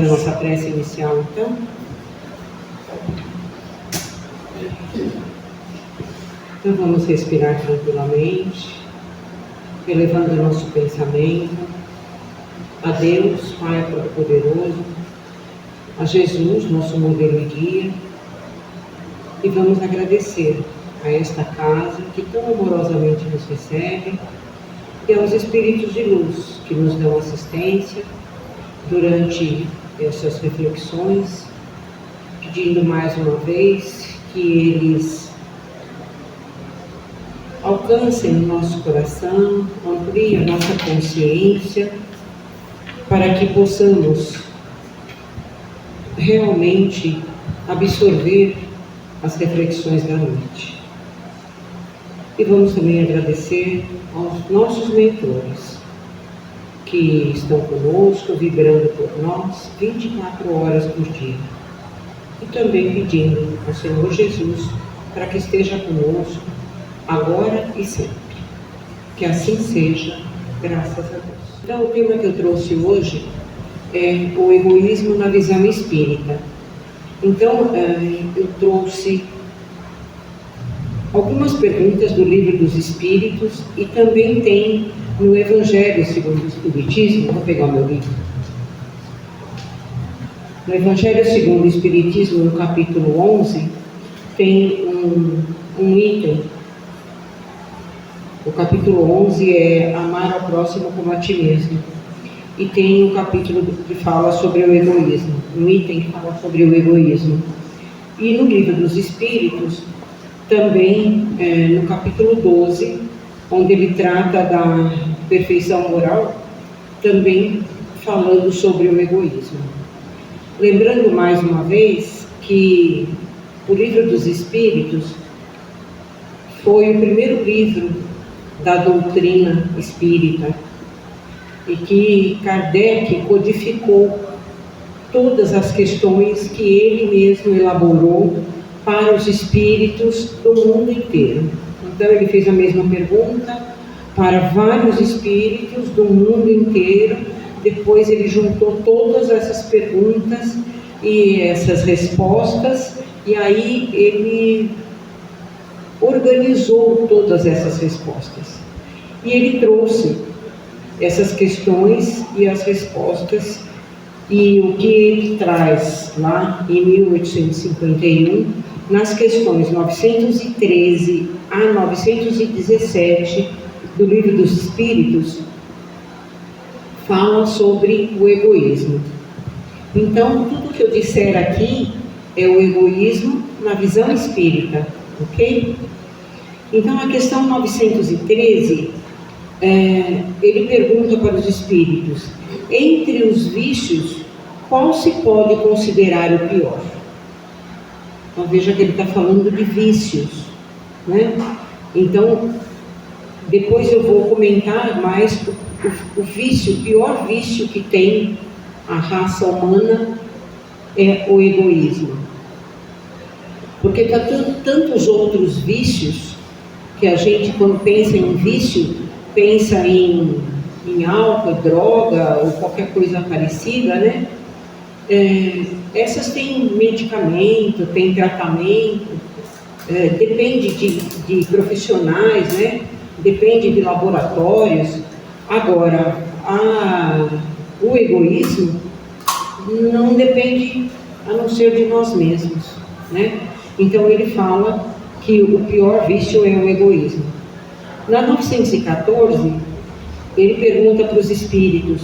fazer a nossa prece inicial, então? Então vamos respirar tranquilamente, elevando o nosso pensamento a Deus, Pai Todo-Poderoso, a Jesus, nosso modelo e guia, e vamos agradecer a esta casa que tão amorosamente nos recebe e aos Espíritos de Luz que nos dão assistência durante essas reflexões, pedindo mais uma vez que eles alcancem o nosso coração, ampliem a nossa consciência, para que possamos realmente absorver as reflexões da noite. E vamos também agradecer aos nossos mentores, que estão conosco, vibrando por nós 24 horas por dia. E também pedindo ao Senhor Jesus para que esteja conosco agora e sempre. Que assim seja, graças a Deus. Então, o tema que eu trouxe hoje é o egoísmo na visão espírita. Então, eu trouxe algumas perguntas do Livro dos Espíritos e também tem no Evangelho segundo o Espiritismo. Vou pegar o meu livro. No Evangelho segundo o Espiritismo, no capítulo 11, tem um item. O capítulo 11 é Amar ao próximo como a ti mesmo. E tem um capítulo que fala sobre o egoísmo, um item que fala sobre o egoísmo. E no Livro dos Espíritos, também no capítulo 12, onde ele trata da perfeição moral, também falando sobre o egoísmo. Lembrando mais uma vez que o Livro dos Espíritos foi o primeiro livro da doutrina espírita e que Kardec codificou todas as questões que ele mesmo elaborou para os espíritos do mundo inteiro. Então ele fez a mesma pergunta para vários espíritos do mundo inteiro, depois ele juntou todas essas perguntas e essas respostas, e aí ele organizou todas essas respostas. E ele trouxe essas questões e as respostas, e o que ele traz lá em 1851, nas questões 913 a 917 do Livro dos Espíritos, fala sobre o egoísmo. Então, tudo que eu disser aqui é o egoísmo na visão espírita, ok? Então, a questão 913, ele pergunta para os espíritos: entre os vícios, qual se pode considerar o pior? Então, veja que ele está falando de vícios, né? Então, depois eu vou comentar mais o vício, o pior vício que tem a raça humana é o egoísmo. Porque está tantos outros vícios que a gente, quando pensa em vício, pensa em álcool, droga ou qualquer coisa parecida, né? Essas têm medicamento, têm tratamento, depende de profissionais, né? Depende de laboratórios. Agora, o egoísmo não depende a não ser de nós mesmos, né? Então ele fala que o pior vício é o egoísmo. Na 914, ele pergunta para os espíritos: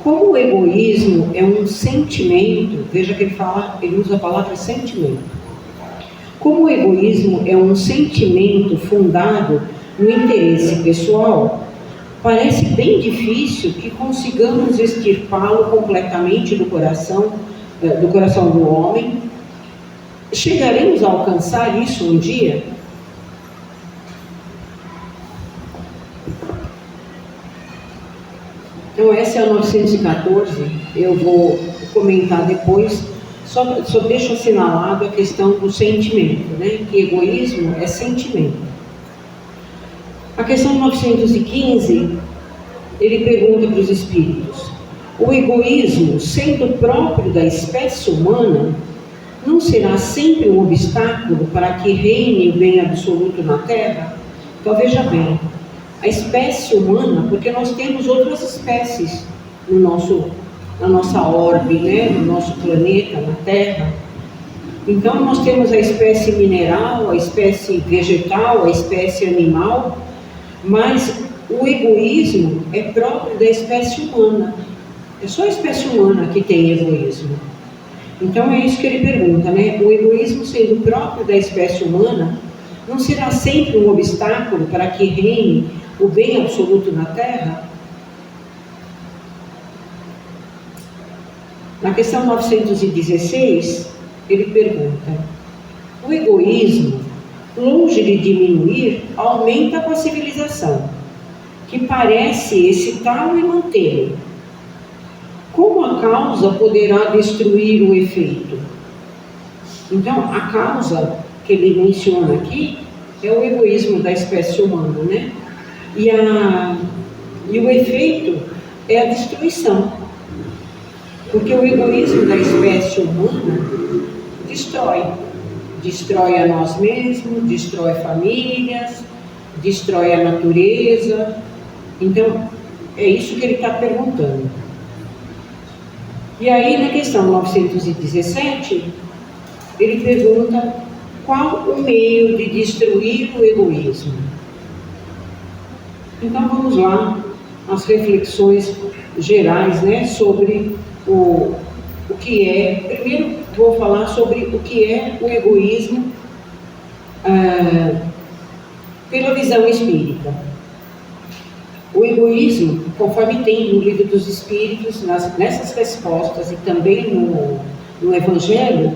como o egoísmo é um sentimento, veja que ele usa a palavra sentimento. Como o egoísmo é um sentimento fundado no interesse pessoal, parece bem difícil que consigamos extirpá-lo completamente do coração do homem. Chegaremos a alcançar isso um dia? Então, essa é a 914, eu vou comentar depois, só deixo assinalado a questão do sentimento, né? Que egoísmo é sentimento. A questão 915, ele pergunta para os espíritos: O egoísmo, sendo próprio da espécie humana, não será sempre um obstáculo para que reine o bem absoluto na Terra? Então veja bem, a espécie humana, porque nós temos outras espécies na nossa orbe, né? No nosso planeta, na Terra. Então nós temos a espécie mineral, a espécie vegetal, a espécie animal, mas o egoísmo é próprio da espécie humana. É só a espécie humana que tem egoísmo. Então é isso que ele pergunta, né? O egoísmo sendo próprio da espécie humana, não será sempre um obstáculo para que reine o bem absoluto na Terra? Na questão 916, ele pergunta: o egoísmo, longe de diminuir, aumenta com a civilização, que parece excitá-lo e mantê-lo. Como a causa poderá destruir o efeito? Então, a causa que ele menciona aqui é o egoísmo da espécie humana, né? E o efeito é a destruição. Porque o egoísmo da espécie humana destrói a nós mesmos, destrói famílias, destrói a natureza. Então, é isso que ele está perguntando. E aí, na questão 917, ele pergunta qual o meio de destruir o egoísmo. Então, vamos lá, as reflexões gerais, né, sobre o que é. Primeiro, vou falar sobre o que é o egoísmo pela visão espírita. O egoísmo, conforme tem no Livro dos Espíritos, nessas respostas e também no Evangelho,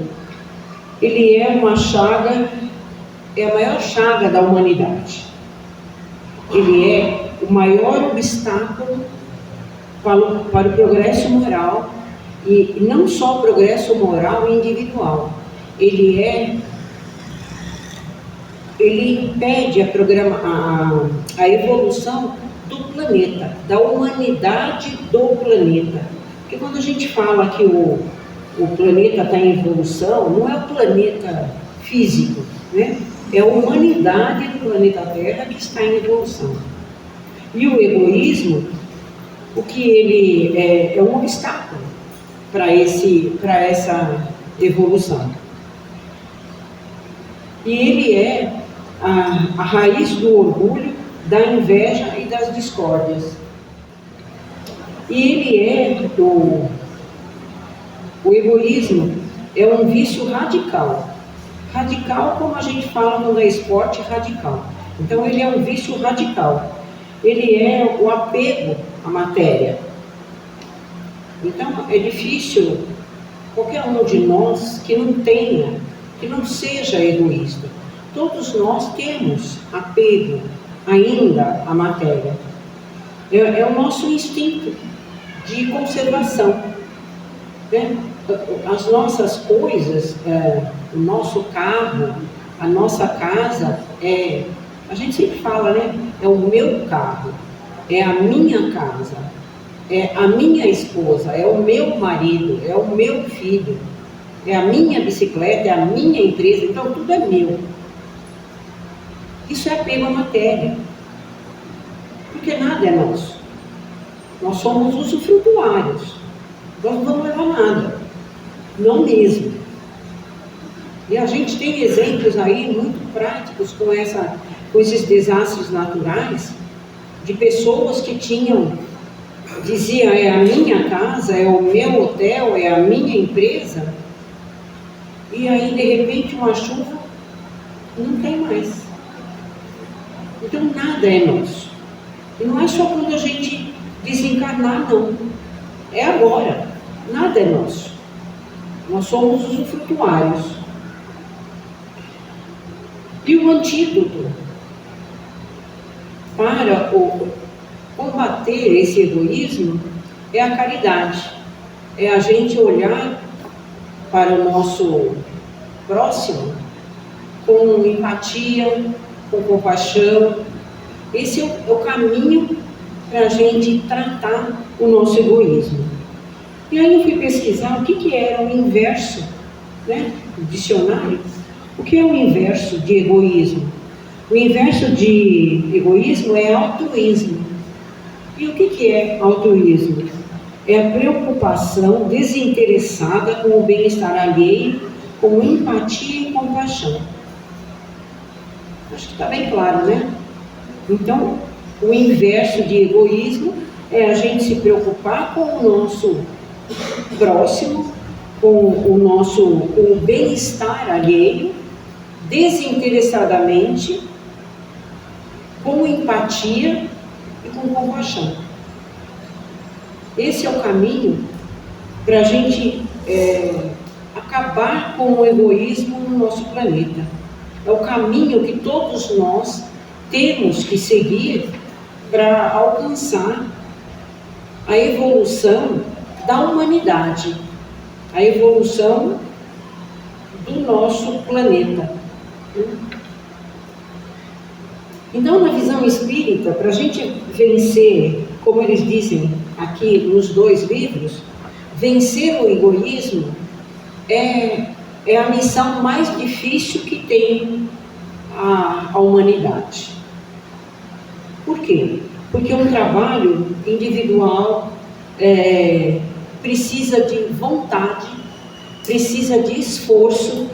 ele é uma chaga, é a maior chaga da humanidade. Ele é o maior obstáculo para o progresso moral, e não só o progresso moral individual. Ele impede a evolução do planeta, da humanidade do planeta. Porque quando a gente fala que o planeta está em evolução, não é o planeta físico, né? É a humanidade do planeta Terra que está em evolução. E o egoísmo, o que ele é um obstáculo para essa evolução. E ele é a raiz do orgulho, da inveja e das discórdias. E ele o egoísmo é um vício radical. Radical, como a gente fala quando é esporte, radical. Então ele é um vício radical. Ele é o apego à matéria. Então é difícil qualquer um de nós que não seja egoísta. Todos nós temos apego ainda à matéria. É o nosso instinto de conservação, né? As nossas coisas, o nosso carro, a nossa casa, a gente sempre fala, né? É o meu carro, é a minha casa, é a minha esposa, é o meu marido, é o meu filho, é a minha bicicleta, é a minha empresa, então tudo é meu. Isso é apego à matéria, porque nada é nosso. Nós somos usufrutuários, nós não vamos levar nada, não mesmo. E a gente tem exemplos aí muito práticos com esses desastres naturais, de pessoas que diziam, é a minha casa, é o meu hotel, é a minha empresa, e aí de repente uma chuva, não tem mais. Então nada é nosso. E não é só quando a gente desencarnar, não. É agora. Nada é nosso. Nós somos usufrutuários. E o antídoto para combater esse egoísmo é a caridade. É a gente olhar para o nosso próximo com empatia, com compaixão. Esse é o caminho para a gente tratar o nosso egoísmo. E aí eu fui pesquisar o que era o inverso, né? O dicionário. O que é o inverso de egoísmo? O inverso de egoísmo é altruísmo. E o que é altruísmo? É a preocupação desinteressada com o bem-estar alheio, com empatia e compaixão. Acho que está bem claro, né? Então, o inverso de egoísmo é a gente se preocupar com o nosso próximo, com o bem-estar alheio, desinteressadamente, com empatia e com compaixão. Esse é o caminho para a gente acabar com o egoísmo no nosso planeta. É o caminho que todos nós temos que seguir para alcançar a evolução da humanidade, a evolução do nosso planeta. Então, na visão espírita, para a gente vencer, como eles dizem aqui nos 2 livros, vencer o egoísmo é a missão mais difícil que tem a humanidade. Por quê? Porque um trabalho individual precisa de vontade, precisa de esforço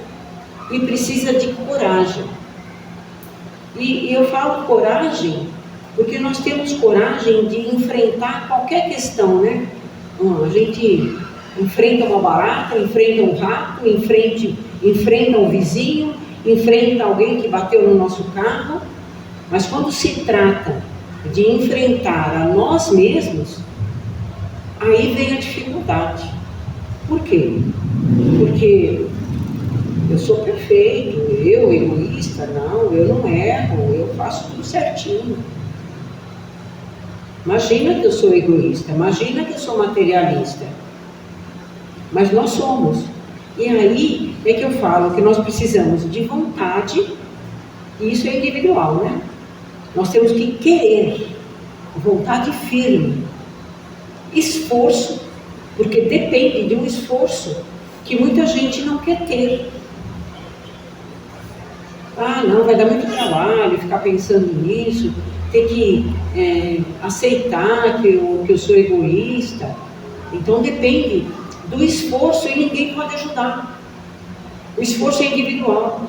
e precisa de coragem. E eu falo coragem porque nós temos coragem de enfrentar qualquer questão, né? A gente enfrenta uma barata, enfrenta um rato, enfrenta um vizinho, enfrenta alguém que bateu no nosso carro, mas quando se trata de enfrentar a nós mesmos, aí vem a dificuldade. Por quê? Porque eu sou perfeito, eu egoísta, não, eu não erro, eu faço tudo certinho. Imagina que eu sou egoísta, imagina que eu sou materialista. Mas nós somos. E aí é que eu falo que nós precisamos de vontade, e isso é individual, né? Nós temos que querer, vontade firme, esforço, porque depende de um esforço que muita gente não quer ter. Ah, não, vai dar muito trabalho ficar pensando nisso, ter que aceitar que eu sou egoísta. Então depende do esforço e ninguém pode ajudar. O esforço é individual.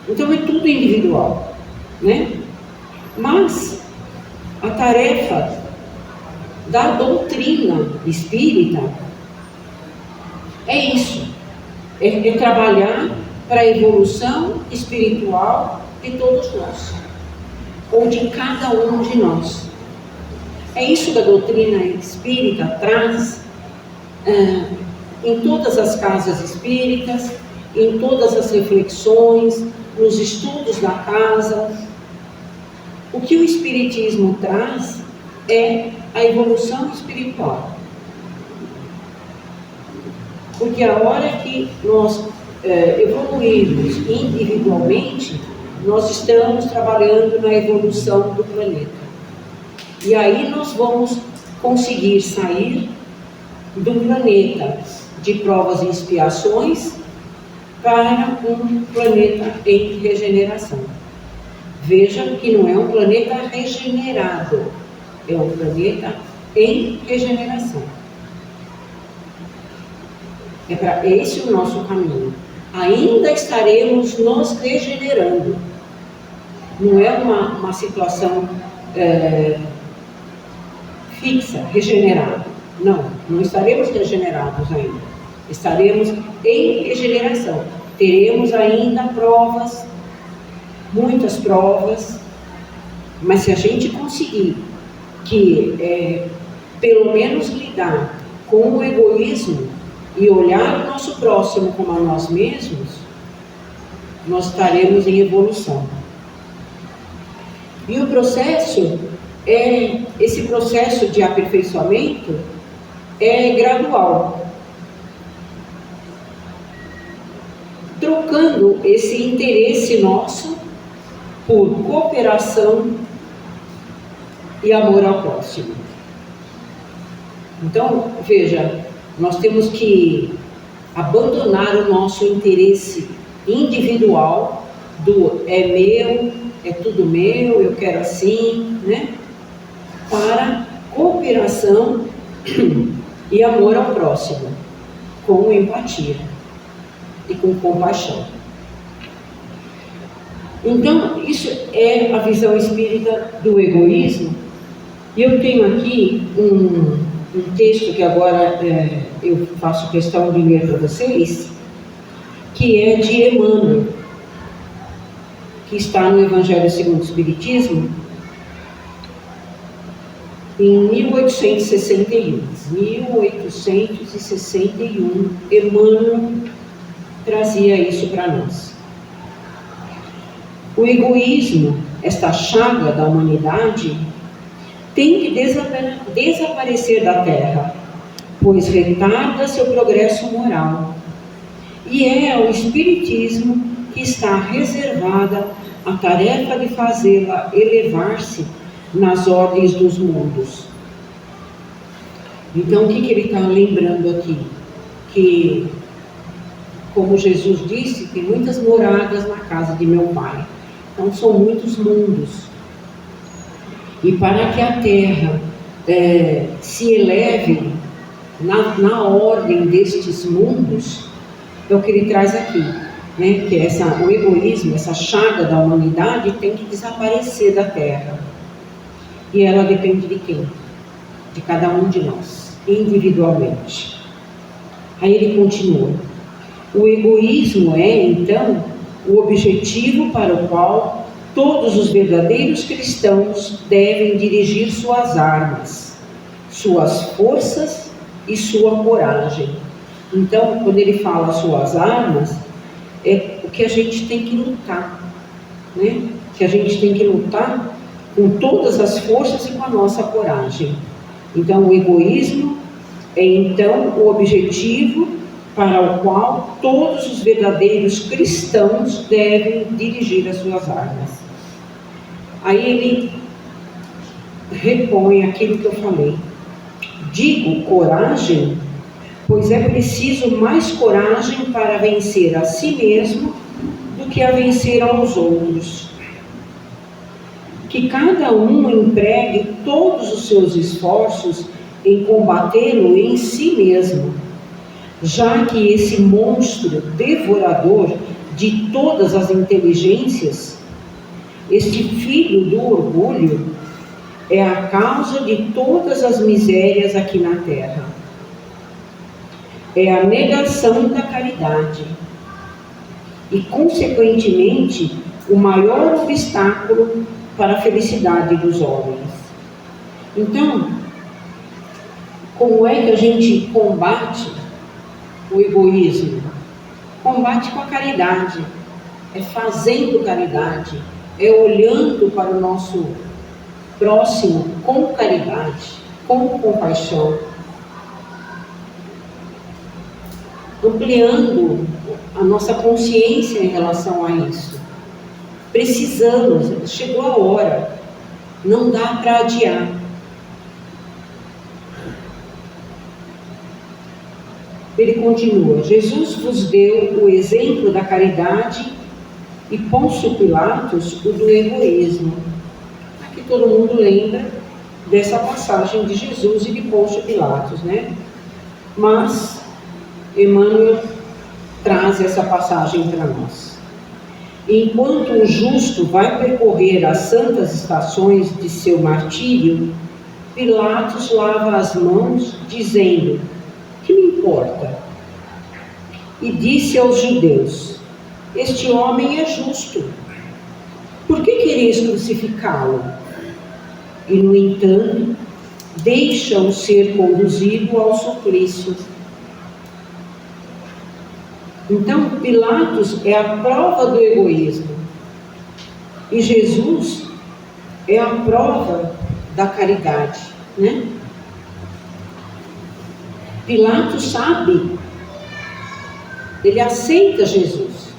Então é tudo individual, né? Mas a tarefa da doutrina espírita é isso, é trabalhar para a evolução espiritual de todos nós, ou de cada um de nós. É isso que a doutrina espírita traz em todas as casas espíritas, em todas as reflexões, nos estudos da casa. O que o Espiritismo traz é a evolução espiritual. Porque a hora que nós evoluirmos individualmente, nós estamos trabalhando na evolução do planeta. E aí nós vamos conseguir sair do planeta de provas e expiações para um planeta em regeneração. Veja que não é um planeta regenerado, é um planeta em regeneração. É para esse o nosso caminho. Ainda estaremos nos regenerando. Não é uma situação fixa, regenerada. Não estaremos regenerados ainda. Estaremos em regeneração. Teremos ainda provas, muitas provas, mas se a gente conseguir pelo menos lidar com o egoísmo e olhar o nosso próximo como a nós mesmos, nós estaremos em evolução. E o processo esse processo de aperfeiçoamento é gradual, trocando esse interesse nosso por cooperação e amor ao próximo. Então, veja, Nós temos que abandonar o nosso interesse individual do é meu, é tudo meu, eu quero assim, né? Para cooperação e amor ao próximo, com empatia e com compaixão. Então, isso é a visão espírita do egoísmo. E eu tenho aqui um texto que agora eu faço questão de ler para vocês, que é de Emmanuel, que está no Evangelho segundo o Espiritismo, em 1861. 1861, Emmanuel trazia isso para nós. O egoísmo, esta chaga da humanidade, tem que desaparecer da Terra, pois retarda seu progresso moral. E é ao Espiritismo que está reservada a tarefa de fazê-la elevar-se nas ordens dos mundos. Então, o que ele está lembrando aqui? Que, como Jesus disse, tem muitas moradas na casa de meu Pai. Então, são muitos mundos. E para que a Terra se eleve na ordem destes mundos, é o que ele traz aqui, né? Que o egoísmo, essa chaga da humanidade tem que desaparecer da Terra. E ela depende de quem? De cada um de nós, individualmente. Aí ele continua. O egoísmo é, então, o objetivo para o qual todos os verdadeiros cristãos devem dirigir suas armas, suas forças e sua coragem. Então, quando ele fala suas armas, é o que a gente tem que lutar, né? Que a gente tem que lutar com todas as forças e com a nossa coragem. Então, o egoísmo é, então, o objetivo para o qual todos os verdadeiros cristãos devem dirigir as suas armas. Aí ele repõe aquilo que eu falei. Digo coragem, pois é preciso mais coragem para vencer a si mesmo do que a vencer aos outros. Que cada um empregue todos os seus esforços em combatê-lo em si mesmo, já que esse monstro devorador de todas as inteligências, este filho do orgulho, é a causa de todas as misérias aqui na Terra. É a negação da caridade e, consequentemente, o maior obstáculo para a felicidade dos homens. Então, como é que a gente combate o egoísmo? Combate com a caridade, é fazendo caridade, é olhando para o nosso próximo com caridade, com compaixão, ampliando a nossa consciência em relação a isso. Precisamos, chegou a hora, não dá para adiar. Ele continua: Jesus vos deu o exemplo da caridade e Pôncio Pilatos o do egoísmo. Aqui todo mundo lembra dessa passagem de Jesus e de Pôncio Pilatos, né? Mas Emmanuel traz essa passagem para nós. Enquanto o justo vai percorrer as santas estações de seu martírio, Pilatos lava as mãos, dizendo: que me importa? E disse aos judeus: este homem é justo. Por que quereis crucificá-lo? E, no entanto, deixa-o ser conduzido ao suplício. Então, Pilatos é a prova do egoísmo. E Jesus é a prova da caridade, né? Pilatos sabe, ele aceita Jesus,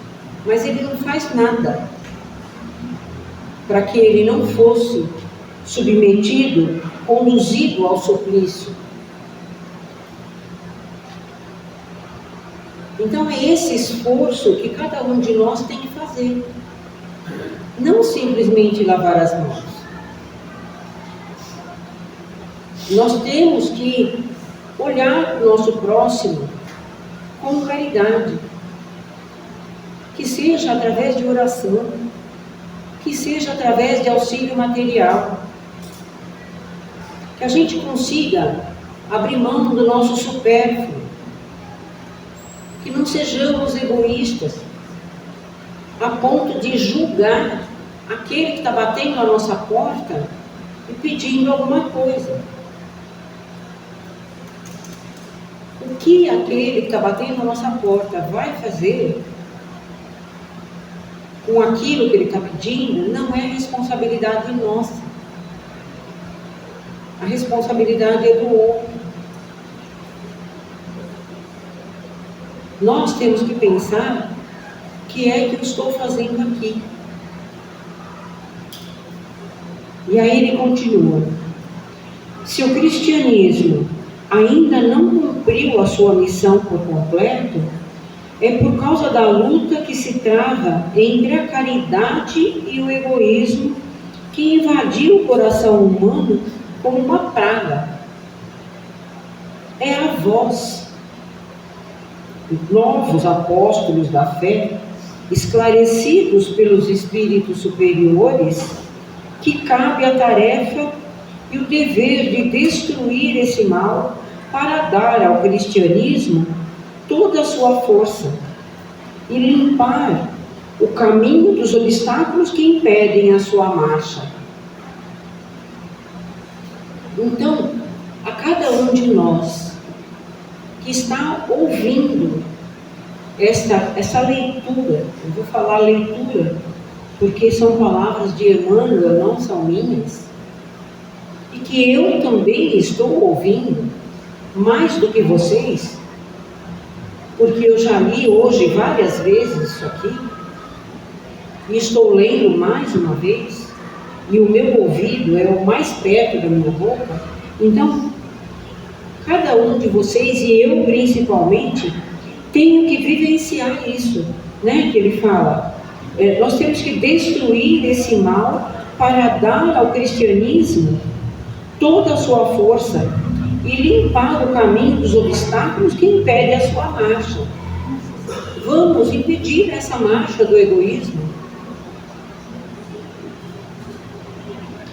mas ele não faz nada para que ele não fosse submetido, conduzido ao suplício. Então é esse esforço que cada um de nós tem que fazer. Não simplesmente lavar as mãos. Nós temos que olhar o nosso próximo com caridade. Que seja através de oração, que seja através de auxílio material. Que a gente consiga abrir mão do nosso supérfluo. Que não sejamos egoístas, a ponto de julgar aquele que está batendo na nossa porta e pedindo alguma coisa. O que aquele que está batendo na nossa porta vai fazer com aquilo que ele está pedindo não é responsabilidade nossa. A responsabilidade é do outro. Nós temos que pensar o que é que eu estou fazendo aqui. E aí ele continua: se o cristianismo ainda não cumpriu a sua missão por completo, é por causa da luta que se trava entre a caridade e o egoísmo que invadiu o coração humano como uma praga. É a vós, novos apóstolos da fé, esclarecidos pelos espíritos superiores, que cabe a tarefa e o dever de destruir esse mal para dar ao cristianismo toda a sua força e limpar o caminho dos obstáculos que impedem a sua marcha. Então, a cada um de nós que está ouvindo essa leitura, eu vou falar leitura, porque são palavras de Emmanuel, não são minhas, e que eu também estou ouvindo, mais do que vocês, porque eu já li hoje várias vezes isso aqui, e estou lendo mais uma vez, e o meu ouvido é o mais perto da minha boca. Então, cada um de vocês, e eu principalmente, tenho que vivenciar isso, né? Que ele fala, nós temos que destruir esse mal para dar ao cristianismo toda a sua força e limpar o caminho dos obstáculos que impedem a sua marcha. Vamos impedir essa marcha do egoísmo.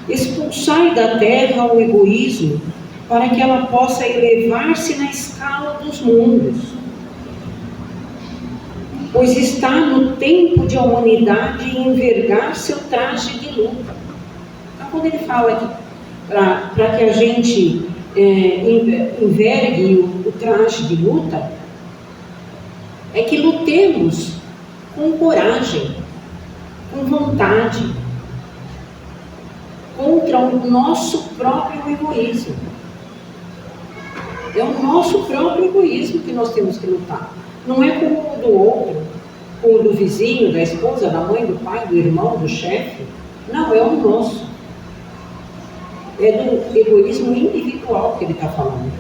Expulsar da terra o egoísmo para que ela possa elevar-se na escala dos mundos. Pois está no tempo de a humanidade envergar seu traje de luta. Então, quando ele fala que para que a gente envergue o traje de luta, é que lutemos com coragem, com vontade, contra o nosso próprio egoísmo. É o nosso próprio egoísmo que nós temos que lutar. Não é com o do outro, com o do vizinho, da esposa, da mãe, do pai, do irmão, do chefe. Não, é o nosso. É do egoísmo individual que ele está falando.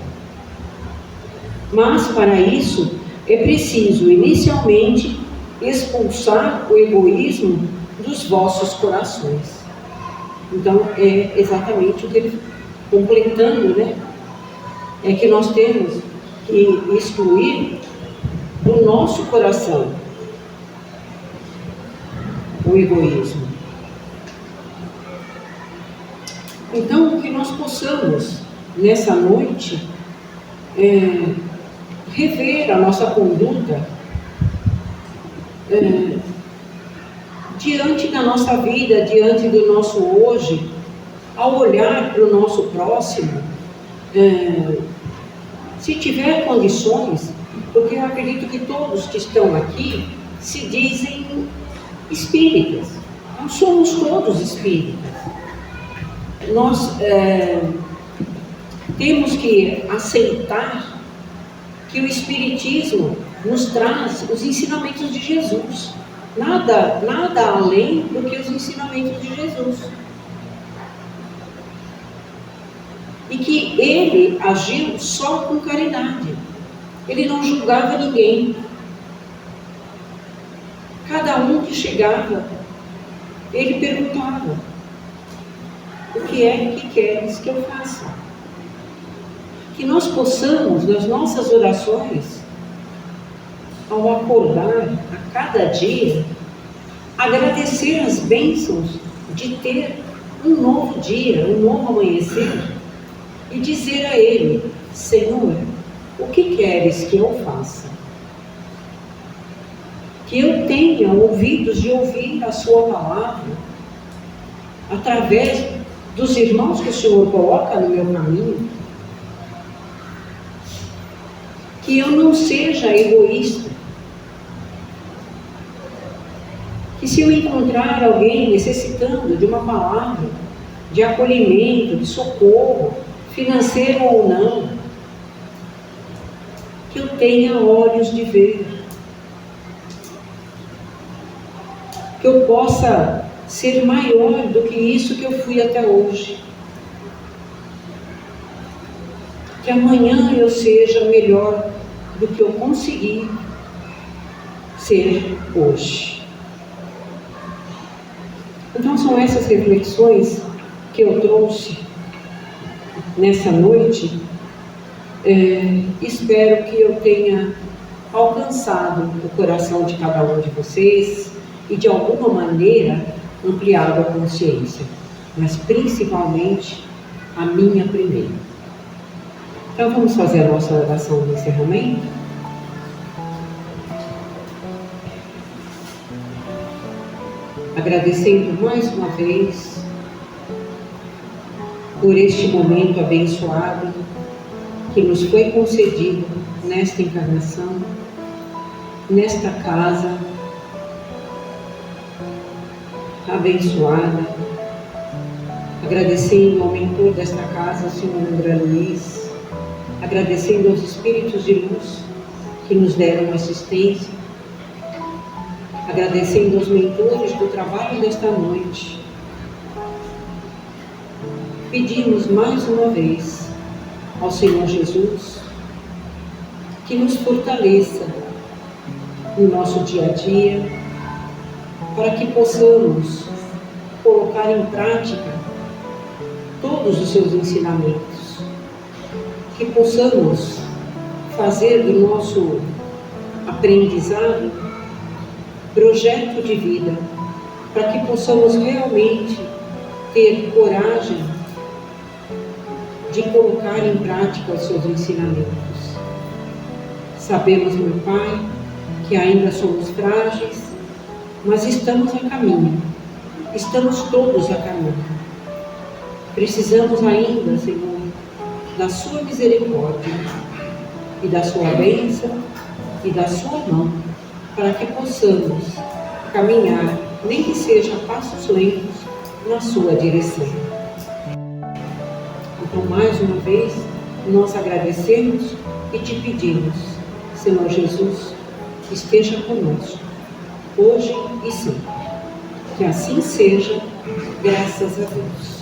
Mas, para isso, é preciso, inicialmente, expulsar o egoísmo dos vossos corações. Então, é exatamente o que ele, completando, né? É que nós temos que excluir do nosso coração o egoísmo. Então, que nós possamos, nessa noite, rever a nossa conduta diante da nossa vida, diante do nosso hoje, ao olhar para o nosso próximo, se tiver condições, porque eu acredito que todos que estão aqui se dizem espíritas. Nós somos todos espíritas. Nós temos que aceitar que o Espiritismo nos traz os ensinamentos de Jesus. Nada além do que os ensinamentos de Jesus. E que ele agiu só com caridade. Ele não julgava ninguém. Cada um que chegava, ele perguntava: o que é que queres que eu faça? Que nós possamos, nas nossas orações, ao acordar a cada dia, agradecer as bênçãos de ter um novo dia, um novo amanhecer, e dizer a Ele: Senhor, o que queres que eu faça? Que eu tenha ouvidos de ouvir a Sua palavra, através dos irmãos que o Senhor coloca no meu caminho. Que eu não seja egoísta. Que se eu encontrar alguém necessitando de uma palavra, de acolhimento, de socorro, financeiro ou não, que eu tenha olhos de ver. Que eu possa ser maior do que isso que eu fui até hoje. Que amanhã eu seja melhor do que eu consegui ser hoje. Então são essas reflexões que eu trouxe nessa noite. Espero que eu tenha alcançado o coração de cada um de vocês e de alguma maneira ampliado a consciência, mas principalmente a minha primeira. Então vamos fazer a nossa oração de encerramento? Agradecendo mais uma vez por este momento abençoado que nos foi concedido nesta encarnação, nesta casa abençoada, agradecendo ao mentor desta casa, o Senhor André Luiz, agradecendo aos espíritos de luz que nos deram assistência, agradecendo aos mentores do trabalho desta noite. Pedimos mais uma vez ao Senhor Jesus que nos fortaleça no nosso dia a dia, para que possamos colocar em prática todos os seus ensinamentos, que possamos fazer do nosso aprendizado projeto de vida, para que possamos realmente ter coragem de colocar em prática os seus ensinamentos. Sabemos, meu Pai, que ainda somos frágeis, mas estamos a caminho, estamos todos a caminho. Precisamos ainda, Senhor, da Sua misericórdia e da Sua bênção e da Sua mão, para que possamos caminhar, nem que seja a passos lentos, na Sua direção. Então, mais uma vez, nós agradecemos e te pedimos, Senhor Jesus, esteja conosco, hoje e sempre. Que assim seja, graças a Deus.